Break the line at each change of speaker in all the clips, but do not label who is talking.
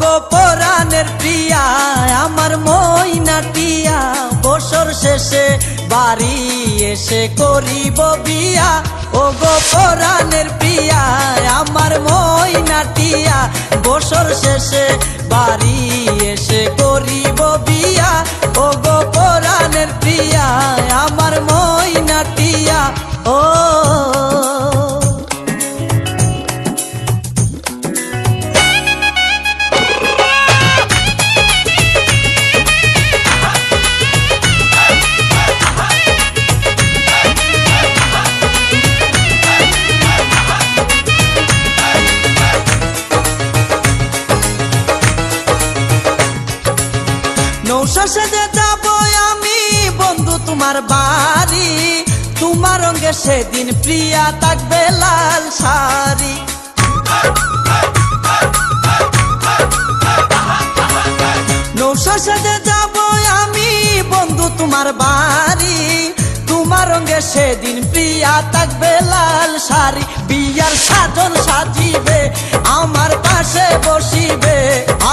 গো পরাণের প্রিয়া আমার ময়নাটিয়া, বছর শেষে বাড়ি এসে করিব বিয়া। ও গো পরাণের প্রিয়া আমার ময়নাটিয়া, বছর শেষে বাড়ি এসে করিব বিয়া। ও গো পরাণের প্রিয়া আমার ময়নাটিয়া। ও নৌশা সেজে যাব আমি বন্ধু তোমার বাড়ি, তোমার রঙে সেদিন প্রিয়া থাকবে লাল শাড়ি। নৌশা সেজে যাব আমি বন্ধু তোমার বাড়ি, তোমার রঙে সেদিন প্রিয়া থাকবে লাল শাড়ি। বিয়ার সাজন সাজিবে আমার পাশে বসিবে,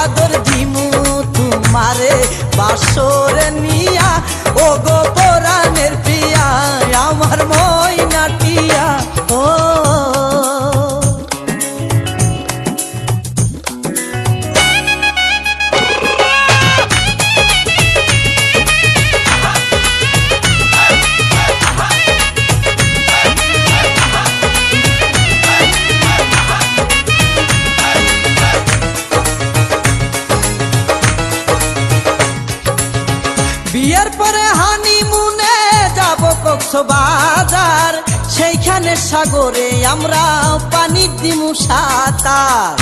আদর দিমু তোমারে বাসরে নিয়া। ও গো পরাণের প্রিয়া আমার ময়নাটিয়া। ও বিয়ের পরে হানিমুনে যাব কক্সবাজার, সেইখানে সাগরে আমরা পানি দিমু সাঁতার।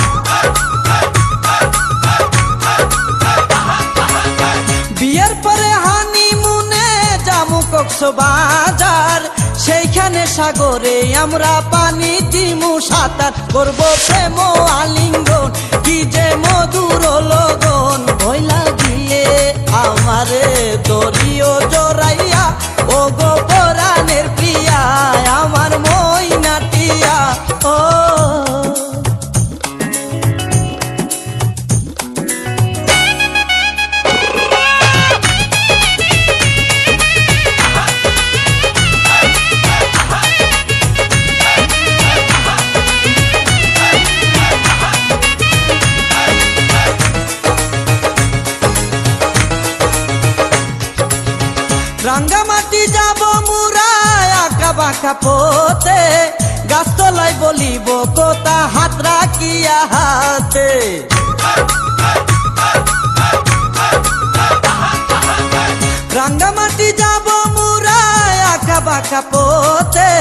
বিয়ের পরে হানিমুনে যাব কক্সবাজার, সেইখানে সাগরে আমরা পানি দিমু সাঁতার। করবো প্রেম আলিঙ্গন কি যে মধুর লগন, ভয় লাগিয়ে আমারে দরিও জড়াইয়া। ও গো পরাণের প্রিয়া আমার ময়নাটিয়া। ও রাঙ্গামাটি যাব মুরায় আঁকা বাঁকা পথে, গাছতলায় বলিব কথা হাত রাখিয়া হাতে। রাঙ্গামাটি যাব মুরায় আঁকা বাঁকা পথে,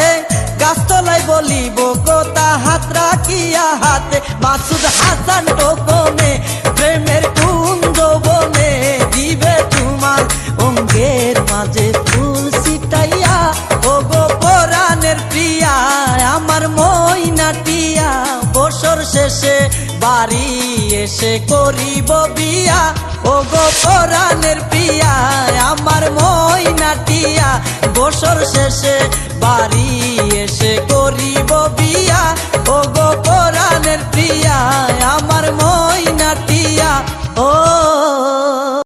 গাছতলায় বলিব কথা হাত রাখিয়া হাতে। মাসুদ হাসান টোকনে প্রেমের কুঞ্জ বনে, দিবে তোমার অঙ্গের মাঝে ফুল ছিটাইয়া। ও গো পরাণের প্রিয়া আমার ময়নাটিয়া, বছর শেষে বাড়ি এসে করিব বিয়া। ও গো পরাণের প্রিয়া আমার ময়নাটিয়া, বছর শেষে